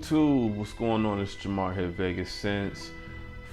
YouTube, what's going on? It's Jamar here, Vegas Sense.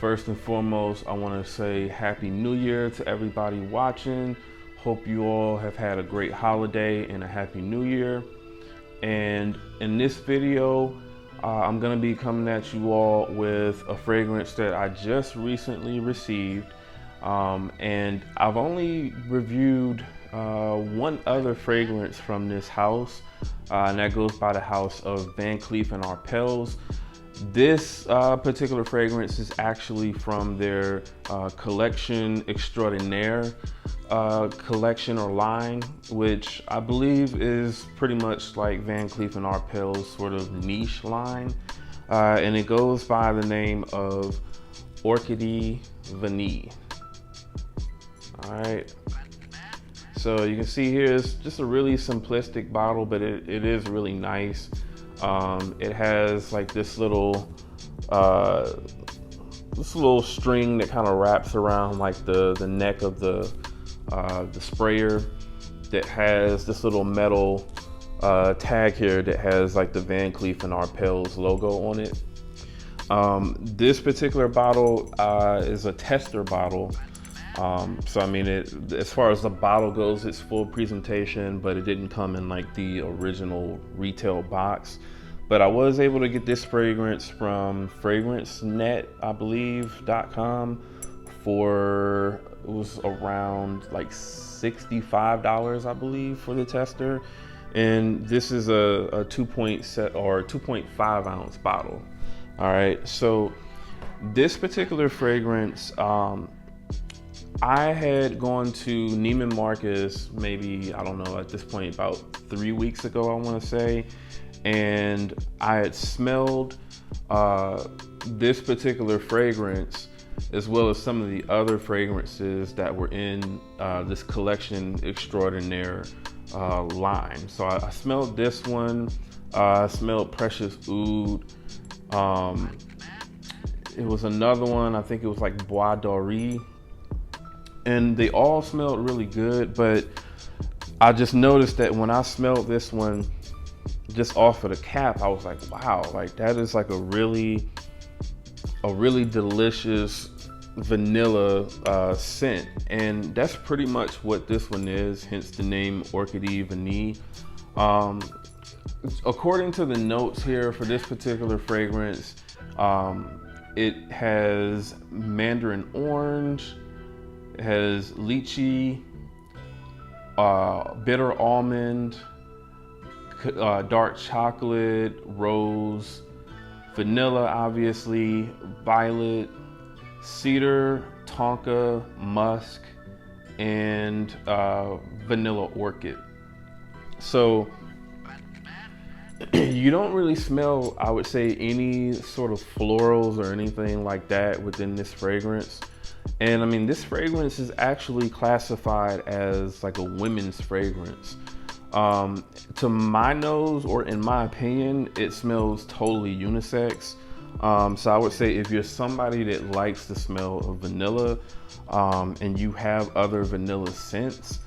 First and foremost, I want to say Happy New Year to everybody watching. Hope you all have had a great holiday and a Happy New Year. And in this video, I'm going to be coming at you all with a fragrance that I just recently received. And I've only reviewed one other fragrance from this house, and that goes by the house of Cleef Arpels. This particular fragrance is actually from their collection extraordinaire collection or line, which I believe is pretty much like Cleef Arpels' sort of niche line, and it goes by the name of Orchidee Vanille. All right. So you can see here, it's just a really simplistic bottle, but it is really nice. It has like this little string that kind of wraps around like the neck of the sprayer, that has this little metal tag here that has like the Cleef Arpels logo on it. This particular bottle is a tester bottle. So I mean, as far as the bottle goes, it's full presentation, but it didn't come in like the original retail box. But I was able to get this fragrance from FragranceNet, I believe, .com for, it was around like $65, I believe, for the tester. And this is a 2.5 ounce bottle. All right, so this particular fragrance, I had gone to Neiman Marcus maybe, I don't know, at this point about 3 weeks ago, I want to say, and I had smelled this particular fragrance as well as some of the other fragrances that were in this collection extraordinaire line. So I smelled this one, I smelled Precious Oud. It was another one, I think it was like Bois Doré. And they all smelled really good, but I just noticed that when I smelled this one, just off of the cap, I was like, wow, like that is like a really delicious vanilla scent. And that's pretty much what this one is, hence the name Orchidee Vanille. According to the notes here for this particular fragrance, it has mandarin orange, it has lychee, bitter almond, dark chocolate, rose, vanilla, obviously, violet, cedar, tonka, musk, and vanilla orchid. So you don't really smell, I would say, any sort of florals or anything like that within this fragrance. And I mean, this fragrance is actually classified as like a women's fragrance. To my nose, or in my opinion, it smells totally unisex. So I would say if you're somebody that likes the smell of vanilla, and you have other vanilla scents,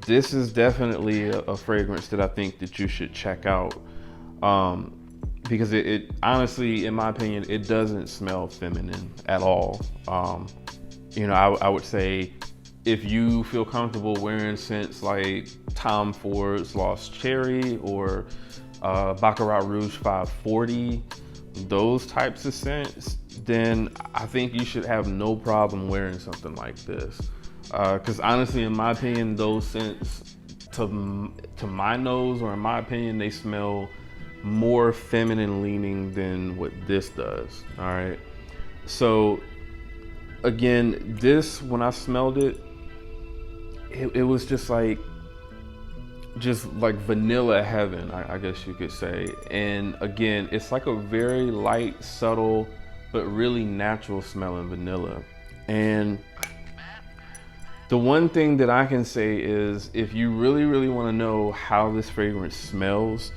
this is definitely a fragrance that I think that you should check out. Because it honestly, in my opinion, it doesn't smell feminine at all. You know, I would say if you feel comfortable wearing scents like Tom Ford's Lost Cherry or Baccarat Rouge 540, those types of scents, then I think you should have no problem wearing something like this. Because honestly, in my opinion, those scents, to my nose, or in my opinion, they smell more feminine leaning than what this does. All right, so again, this, when I smelled it, it was just like vanilla heaven, I guess you could say. And again, it's like a very light, subtle, but really natural smelling vanilla. And the one thing that I can say is, if you really want to know how this fragrance smells,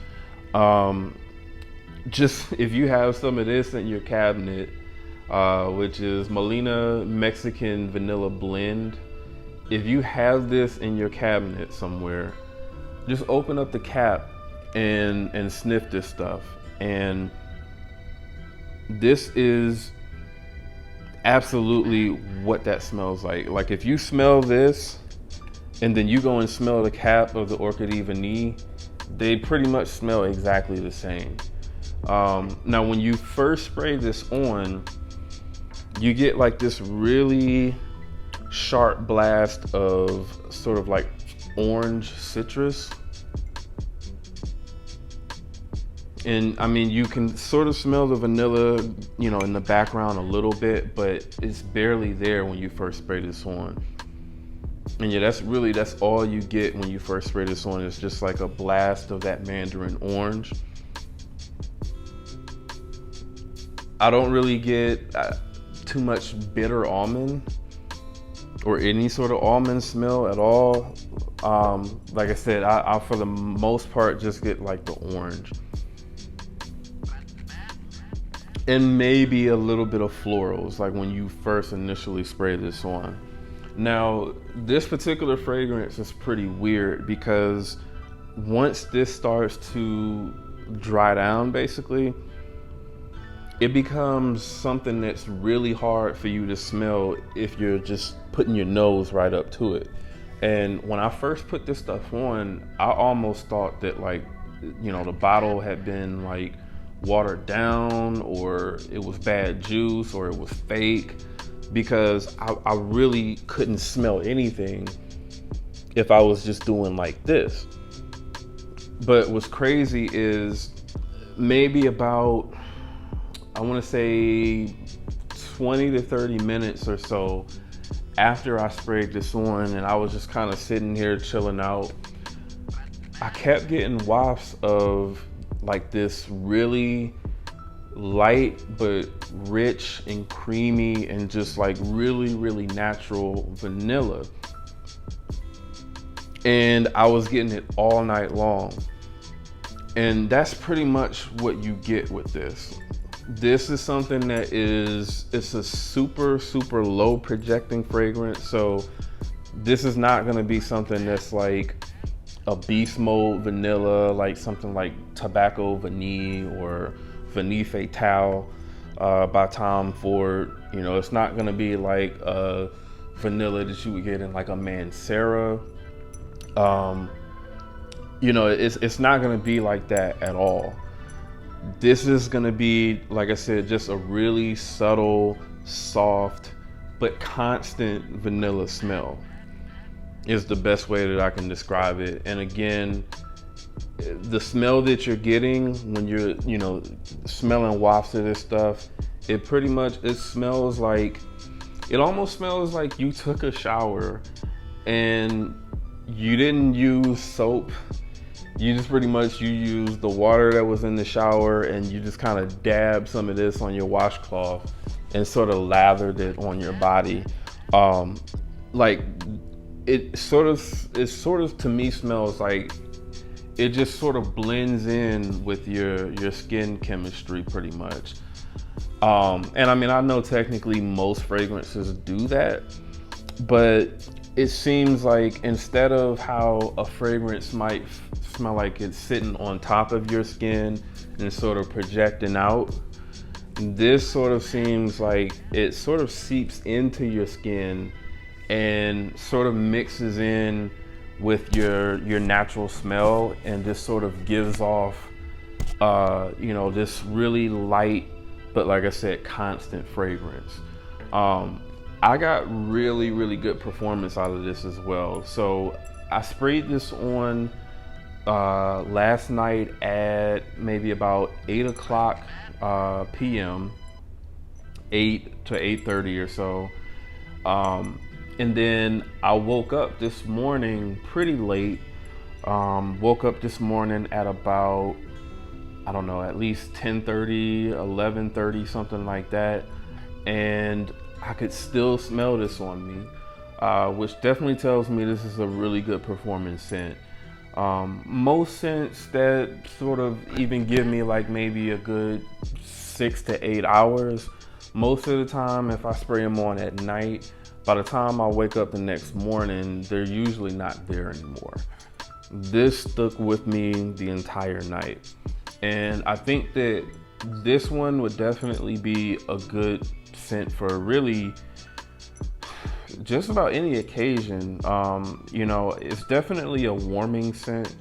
just if you have some of this in your cabinet, which is Molina Mexican Vanilla Blend. If you have this in your cabinet somewhere, just open up the cap and sniff this stuff. And This is absolutely what that smells like. Like if you smell this and then you go and smell the cap of the Orchidee Vanille, they pretty much smell exactly the same. Now when you first spray this on, you get like this really sharp blast of sort of like orange citrus. And I mean, you can sort of smell the vanilla, you know, in the background a little bit, but it's barely there when you first spray this on. And yeah, that's all you get when you first spray this on. It's just like a blast of that mandarin orange. I don't really get too much bitter almond or any sort of almond smell at all. Like I said, I for the most part just get like the orange. And maybe a little bit of florals, like when you first initially spray this on. Now, this particular fragrance is pretty weird because once this starts to dry down, basically, it becomes something that's really hard for you to smell if you're just putting your nose right up to it. And when I first put this stuff on, I almost thought that, like, you know, the bottle had been like watered down, or it was bad juice, or it was fake, because I really couldn't smell anything if I was just doing like this. But what's crazy is maybe about, I want to say 20 to 30 minutes or so after I sprayed this on and I was just kind of sitting here chilling out, I kept getting wafts of like this really light but rich and creamy and just like really natural vanilla. And I was getting it all night long. And that's pretty much what you get with this. This is something that it's a super low projecting fragrance. So this is not gonna be something that's like a beast mode vanilla, like something like Tobacco Vanille or Vanille Fatale by Tom Ford. You know, it's not gonna be like a vanilla that you would get in like a Mancera. You know, it's not gonna be like that at all. This is gonna be, like I said, just a really subtle, soft, but constant vanilla smell is the best way that I can describe it. And again, the smell that you're getting when you're, you know, smelling wafts of this stuff, it pretty much, it smells like, it almost smells like you took a shower and you didn't use soap. You just pretty much, you used the water that was in the shower and you just kind of dabbed some of this on your washcloth and sort of lathered it on your body. Like it sort of to me smells like it just sort of blends in with your skin chemistry pretty much. And I mean, I know technically most fragrances do that, but it seems like instead of how a fragrance might smell like it's sitting on top of your skin and sort of projecting out, this sort of seems like it sort of seeps into your skin and sort of mixes in with your natural smell and just sort of gives off you know, this really light but, like I said, constant fragrance. I got really good performance out of this as well. So I sprayed this on last night at maybe about 8 o'clock p.m., 8 to 8:30 or so. And then I woke up this morning pretty late. Woke up this morning at about, I don't know, at least 10:30, 11:30, something like that. And I could still smell this on me, which definitely tells me this is a really good performance scent. Most scents that sort of even give me like maybe a good 6 to 8 hours, most of the time if I spray them on at night, by the time I wake up the next morning, they're usually not there anymore. This stuck with me the entire night. And I think that this one would definitely be a good scent for really just about any occasion. You know, it's definitely a warming scent.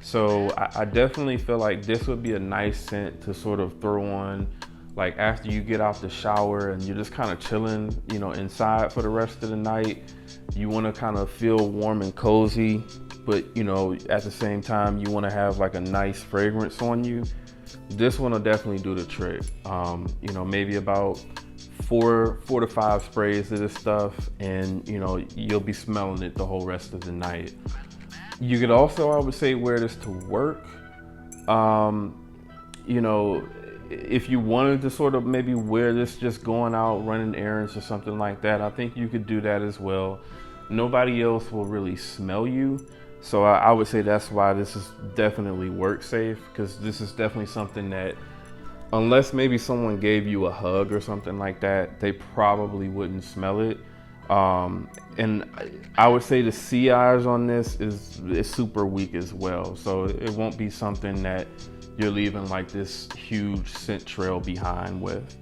So I definitely feel like this would be a nice scent to sort of throw on like after you get out the shower and you're just kind of chilling, you know, inside for the rest of the night. You want to kind of feel warm and cozy, but you know, at the same time, you want to have like a nice fragrance on you. This one will definitely do the trick. You know, maybe about four to five sprays of this stuff, and you know, you'll be smelling it the whole rest of the night. You could also, I would say, wear this to work. You know, if you wanted to sort of maybe wear this just going out running errands or something like that, I think you could do that as well. Nobody else will really smell you. So I would say that's why this is definitely work safe, because this is definitely something that, unless maybe someone gave you a hug or something like that, they probably wouldn't smell it. And I would say the CIs on this is super weak as well. So it won't be something that you're leaving like this huge scent trail behind with.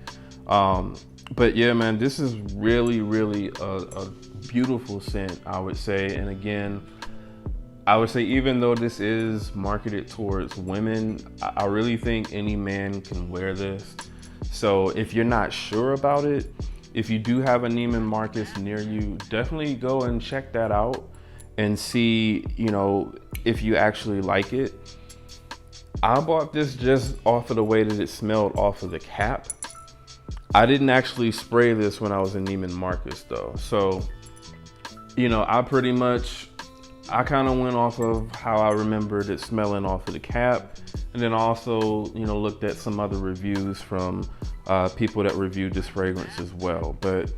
But yeah, man, this is really a beautiful scent, I would say. And again, I would say even though this is marketed towards women, I really think any man can wear this. So if you're not sure about it, if you do have a Neiman Marcus near you, definitely go and check that out and see, you know, if you actually like it. I bought this just off of the way that it smelled off of the cap. I didn't actually spray this when I was in Neiman Marcus though. So, you know, I kind of went off of how I remembered it smelling off of the cap. And then also, you know, looked at some other reviews from people that reviewed this fragrance as well. But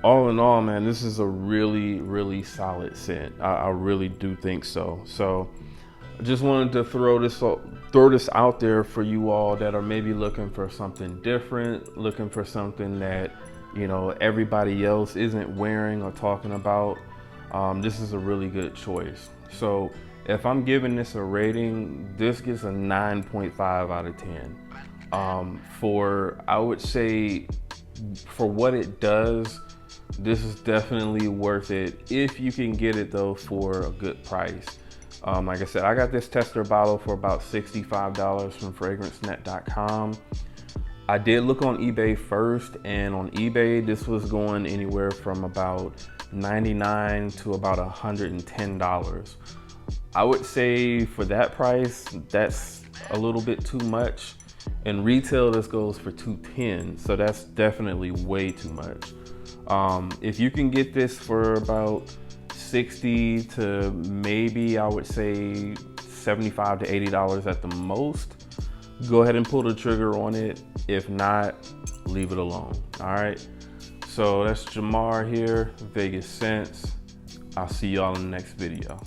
all in all, man, this is a really solid scent. I really do think so. So I just wanted to throw this out there for you all that are maybe looking for something different, looking for something that, you know, everybody else isn't wearing or talking about. This is a really good choice. So if I'm giving this a rating, this gets a 9.5 out of 10. I would say for what it does, this is definitely worth it if you can get it though for a good price. Like I said, I got this tester bottle for about $65 from fragrancenet.com. I did look on eBay first, and on eBay this was going anywhere from about $99 to about $110. I would say for that price, that's a little bit too much. In retail, this goes for $210, so that's definitely way too much. If you can get this for about $60 to maybe, I would say $75 to $80 at the most, go ahead and pull the trigger on it. If not, leave it alone. All right. So that's Jamar here, Vegas Scents. I'll see y'all in the next video.